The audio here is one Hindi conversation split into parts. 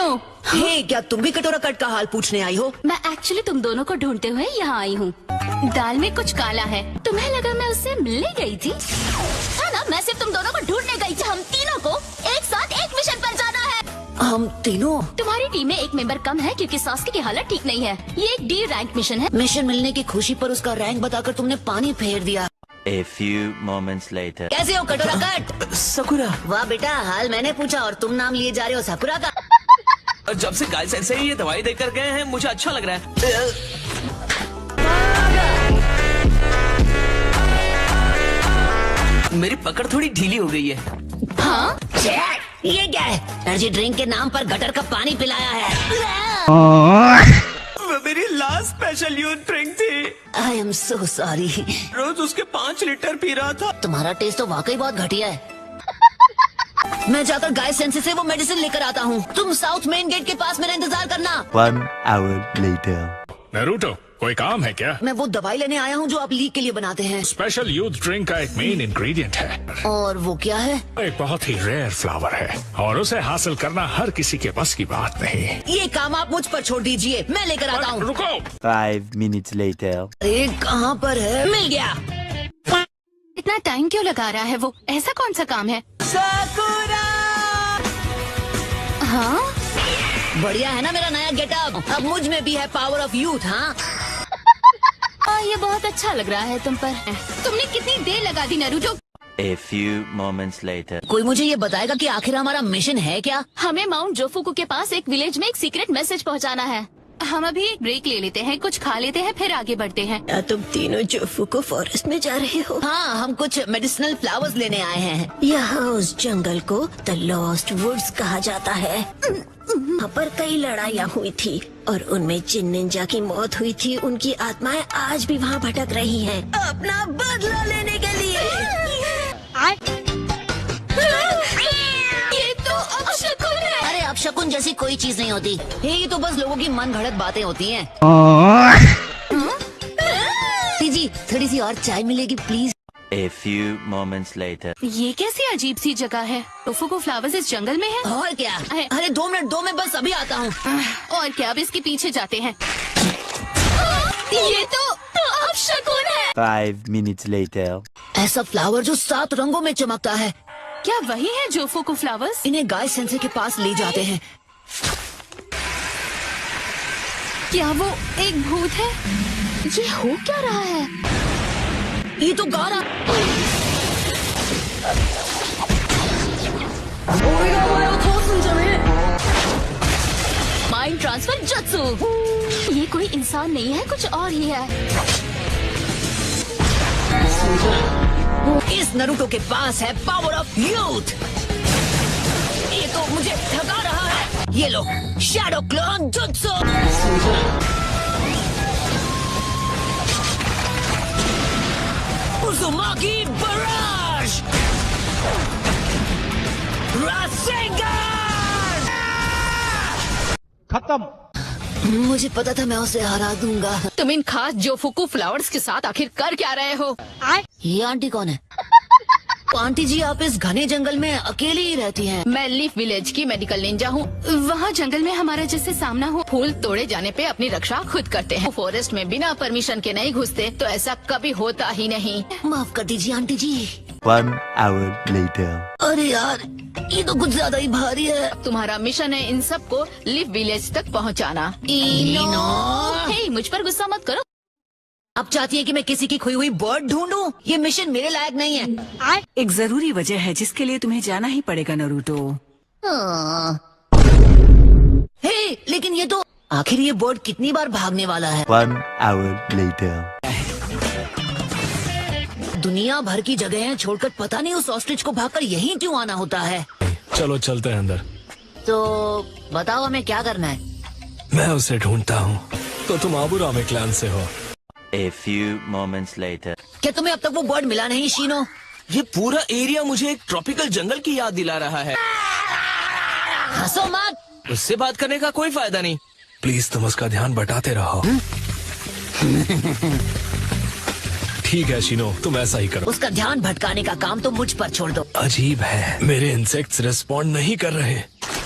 तीनों। हे, क्या तुम भी कटोरा कट का हाल पूछने आई हो? मैं एक्चुअली तुम दोनों को ढूंढते हुए यहाँ आई हूँ। दाल में कुछ काला है। तुम्हें लगा मैं उससे मिलने गई थी? है ना, मैं सिर्फ तुम दोनों को ढूंढने गई थी। हम तीनों को एक साथ एक मिशन पर जाना है। हम तीनों? तुम्हारी टीम में एक मेंबर कम है क्योंकि सास्के की हालत ठीक नहीं है। ये एक डी रैंक मिशन है। मिशन मिलने की खुशी पर उसका रैंक बताकर तुमने पानी फेर दिया। A few moments later. कैसे हो कटोरा कट? सकुरा, वाह बेटा, हाल मैंने पूछा और तुम नाम लिए जा रहे हो सकुरा का। जब से गाय सेंसे ये दवाई देकर गए हैं मुझे अच्छा लग रहा है। मेरी पकड़ थोड़ी ढीली हो गई है। हाँ, ये क्या है? एनर्जी ड्रिंक के नाम पर गटर का पानी पिलाया है। वो मेरी लास्ट स्पेशल यूथ ड्रिंक थी। I am so sorry. रोज उसके 5 लीटर पी रहा था। तुम्हारा टेस्ट तो वाकई बहुत घटिया है। मैं जाकर गाय सेंसे से वो मेडिसिन लेकर आता हूँ। तुम साउथ मेन गेट के पास मेरा इंतजार करना। 1 hour later. नारुतो, कोई काम है क्या? मैं वो दवाई लेने आया हूँ जो आप लीग के लिए बनाते हैं। स्पेशल यूथ ड्रिंक का एक मेन इंग्रेडिएंट है। और वो क्या है? एक बहुत ही रेयर फ्लावर है और उसे हासिल करना हर किसी के बस की बात नहीं। ये काम आप मुझ पर छोड़ दीजिए, मैं लेकर आता हूँ। रुको, 5 minutes later. अरे कहाँ पर है? मिल गया। इतना टाइम क्यों लगा रहा है वो? ऐसा कौन सा काम है? सकुरा! हाँ, बढ़िया है ना मेरा नया गेटअप? अब मुझ में भी है पावर ऑफ यूथ। हाँ, ये बहुत अच्छा लग रहा है तुम पर। तुमने कितनी देर लगा दी Naruto? A few moments later. कोई मुझे ये बताएगा कि आखिर हमारा मिशन है क्या? हमें माउंट जोफुकू के पास एक विलेज में एक सीक्रेट मैसेज पहुंचाना है। हम अभी एक ब्रेक ले लेते हैं, कुछ खा लेते हैं, फिर आगे बढ़ते हैं। क्या तुम तीनों जोफुकू फॉरेस्ट में जा रहे हो? हाँ, हम कुछ मेडिसिनल फ्लावर्स लेने आए हैं। यहाँ उस जंगल को द लॉस्ट वुड्स कहा जाता है। वहाँ पर कई लड़ाइयाँ हुई थी और उनमें जिन निंजा की मौत हुई थी, उनकी आत्माएं आज भी वहाँ भटक रही हैं अपना बदला लेने के लिए। ये तो अपशकुन है। अरे अपशकुन जैसी कोई चीज नहीं होती। ये तो बस लोगों की मन घड़त बातें होती हैं। जी, थोड़ी सी और चाय मिलेगी please? A few moments later. ये कैसी अजीब सी जगह है? जोफुकू फ्लावर्स इस जंगल में है? और क्या? अरे 2 मिनट दो, मैं बस अभी आता हूँ। और क्या, अब इसके पीछे जाते हैं। ये तो अपशकुन है। 5 minutes later. ऐसा फ्लावर जो 7 रंगों में चमकता है। क्या वही है जोफुकू फ्लावर्स? इन्हें गाय सेंसे के पास ले जाते हैं। क्या वो एक भूत है? ये हो क्या रहा है? ये तो गा रहा। Mind transfer jutsu. ये कोई इंसान नहीं है, कुछ और ही है। इस नारुतो के पास है पावर ऑफ यूथ। ये तो मुझे थका रहा है। ये लो, शैडो क्लोन जुत्सु। उज़ुमाकी बराश। रासेंगन। खत्म। मुझे पता था मैं उसे हरा दूंगा। तुम इन खास जोफुकू फ्लावर्स के साथ आखिर कर क्या रहे हो? ये आंटी कौन है? आंटी जी, आप इस घने जंगल में अकेली ही रहती हैं। मैं लीफ विलेज की मेडिकल निंजा हूँ। वहाँ जंगल में हमारा जैसे सामना हो। फूल तोड़े जाने पे अपनी रक्षा खुद करते हैं। फॉरेस्ट में बिना परमिशन के नहीं घुसते, तो ऐसा कभी होता ही नहीं। माफ कर दीजिए आंटी जी। 1 hour later. अरे यार, ये तो कुछ ज्यादा ही भारी है। तुम्हारा मिशन है इन सबको लीफ विलेज तक पहुँचाना। हे, मुझ पर गुस्सा मत करो। आप चाहती है कि मैं किसी की खोई हुई बर्ड ढूंढूं? ये मिशन मेरे लायक नहीं है। एक जरूरी वजह है जिसके लिए तुम्हें जाना ही पड़ेगा नारुतो। हे, लेकिन ये तो आखिर ये बर्ड कितनी बार भागने वाला है? 1 hour later. दुनिया भर की जगहें छोड़कर पता नहीं उस ऑस्ट्रिच को भागकर यहीं क्यों आना होता है। चलो चलते हैं अंदर। तो बताओ हमें क्या करना है? मैं उसे ढूंढता हूँ। तो तुम आबुरामे क्लैन से हो? A few moments later. क्या तुम्हें अब तक वो बर्ड मिला नहीं शीनो? ये पूरा एरिया मुझे एक ट्रॉपिकल जंगल की याद दिला रहा है। हंसो मत। उससे बात करने का कोई फायदा नहीं। प्लीज तुम उसका ध्यान बटाते रहो। ठीक है शीनो, तुम ऐसा ही करो। उसका ध्यान भटकाने का काम तो मुझ पर छोड़ दो। अजीब है, मेरे इंसेक्ट्स रिस्पॉन्ड नहीं कर रहे।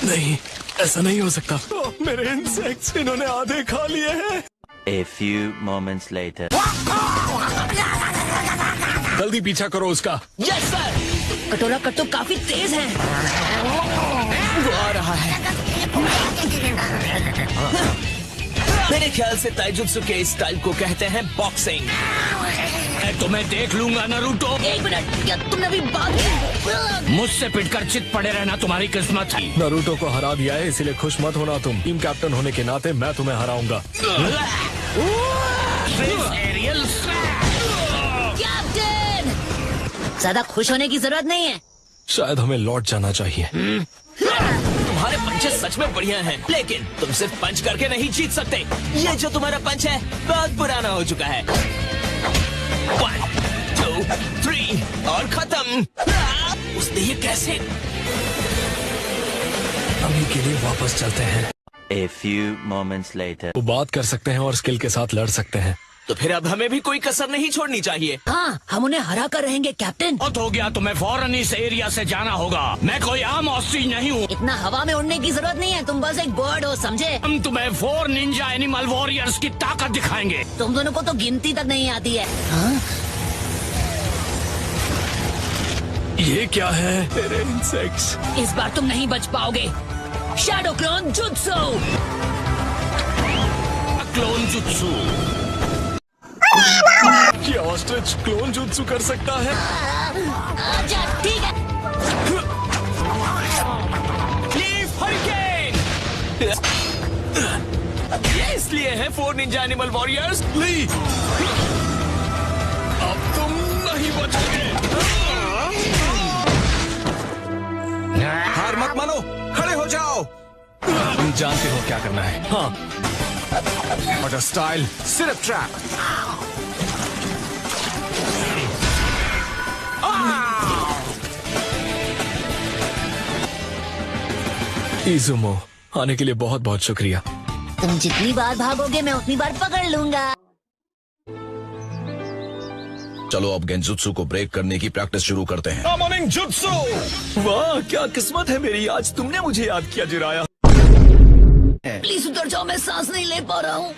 नहीं, ऐसा नहीं हो सकता। मेरे इंसेक्ट्स इन्होंने आधे खा लिए हैं। A few moments later. जल्दी पीछा करो उसका। Yes sir. कटोरा कट तो काफी तेज है। वो आ रहा है। मेरे ख्याल से ताइजुत्सु के इस स्टाइल को कहते हैं बॉक्सिंग। मैं तुम्हें देख लूंगा नारुतो। 1 मिनट, क्या तुमने अभी बात की? मुझसे पिटकर चित पड़े रहना तुम्हारी किस्मत थी। नारुतो को हरा दिया है, इसीलिए खुश मत होना तुम। टीम कैप्टन होने के नाते मैं तुम्हें हराऊंगा। Aerial captain! ज्यादा खुश होने की जरूरत नहीं है। शायद हमें लौट जाना चाहिए। तुम्हारे पंचेस सच में बढ़िया हैं, लेकिन तुम सिर्फ पंच करके नहीं जीत सकते। ये जो तुम्हारा पंच है बहुत पुराना हो चुका है। 1, 2, 3 और खत्म। उसने ये कैसे? अभी के लिए वापस चलते हैं। A few moments later. वो बात कर सकते हैं और स्किल के साथ लड़ सकते हैं। तो फिर अब हमें भी कोई कसर नहीं छोड़नी चाहिए। हाँ, हम उन्हें हरा कर रहेंगे कैप्टन। बहुत हो गया, तुम्हें फौरन इस एरिया से जाना होगा। मैं कोई आम ऑस्ट्रिच नहीं हूँ। इतना हवा में उड़ने की जरूरत नहीं है, तुम बस एक बर्ड हो, समझे? हम तुम्हें 4 निंजा एनिमल वॉरियर्स की ताकत दिखाएंगे। तुम दोनों को तो गिनती तक नहीं आती है। ये क्या है? तेरे इंसेक्ट्स। इस बार तुम नहीं बच पाओगे। Shadow clone jutsu. Clone jutsu. क्या ऑस्ट्रिच क्लोन जुत्सु कर सकता है? अच्छा, ठीक है। Leaf hurricane. ये इसलिए है 4 निंजा एनिमल वॉरियर्स। ली, अब तुम नहीं बचोगे। हार मत मानो, खड़े हो जाओ। तुम जानते हो क्या करना है। हाँ, और स्टाइल सिर्फ ट्रैप। इजुमो, आने के लिए बहुत बहुत शुक्रिया। तुम जितनी बार भागोगे मैं उतनी बार पकड़ लूंगा। चलो अब गेंजुत्सु को ब्रेक करने की प्रैक्टिस शुरू करते हैं। Morning jutsu. वाह, क्या किस्मत है मेरी, आज तुमने मुझे याद किया जिराया। प्लीज उतर जाओ, मैं सांस नहीं ले पा रहा हूँ।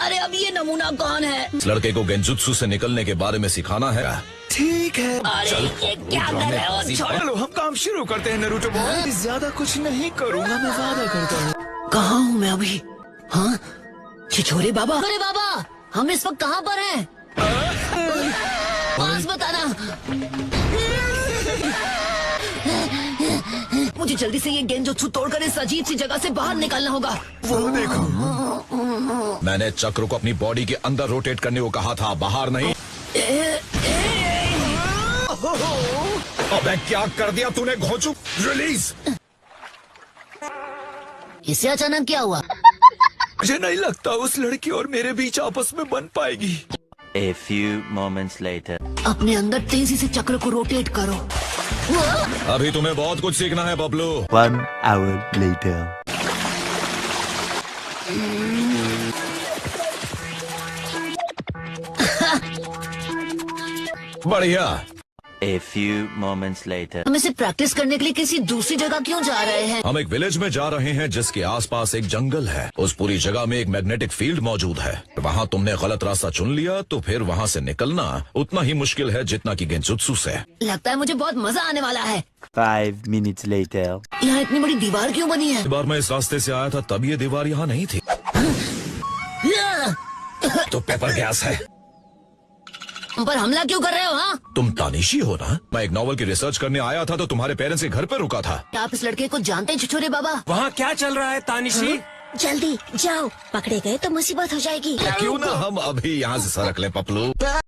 अरे अब ये नमूना कौन है? इस लड़के को गेंजुत्सु से निकलने के बारे में सिखाना है। ठीक है, अरे ये क्या कर रहे हो? छोड़ो। चलो हम काम शुरू करते हैं नारुतो। बहुत ज्यादा कुछ नहीं करूंगा, मैं वादा करता हूँ। कहाँ हूँ मैं अभी? हाँ, छिछोरे बाबा। अरे बाबा, हम इस वक्त कहाँ पर हैं? पास बताना। मुझे जल्दी से ये गेंजुत्सु तोड़कर इस अजीब सी जगह से बाहर निकलना होगा। वो देखो, मैंने चक्र को अपनी बॉडी के अंदर रोटेट करने को कहा था, बाहर नहीं। अबे क्या कर दिया तूने घोंचू? रिलीज। इससे अचानक क्या हुआ? मुझे नहीं लगता उस लड़की और मेरे बीच आपस में बन पाएगी। A few moments later. अपने अंदर तेजी से चक्र को रोटेट करो। अभी तुम्हें बहुत कुछ सीखना है बबलू। 1 hour later. बढ़िया। A few moments later. हम इसे प्रैक्टिस करने के लिए किसी दूसरी जगह क्यों जा रहे हैं? हम एक विलेज में जा रहे हैं जिसके आसपास एक जंगल है। उस पूरी जगह में एक मैग्नेटिक फील्ड मौजूद है। वहाँ तुमने गलत रास्ता चुन लिया तो फिर वहाँ से निकलना उतना ही मुश्किल है जितना कि गेंजुत्सु से। लगता है मुझे बहुत मजा आने वाला है। 5 minutes later. यहाँ इतनी बड़ी दीवार क्यों बनी है? इस बार मैं इस रास्ते से आया था तब ये दीवार यहाँ नहीं थी। तो पेपर गैस है। हम पर हमला क्यों कर रहे हो? हाँ, तुम तानिशी हो ना? मैं एक नॉवल की रिसर्च करने आया था तो तुम्हारे पेरेंट्स के घर पे रुका था। क्या आप इस लड़के को जानते हैं छिछोरे बाबा? वहाँ क्या चल रहा है तानिशी? जल्दी जाओ, पकड़े गए तो मुसीबत हो जाएगी। क्यों ना हम अभी यहाँ से सरक लें पपलू।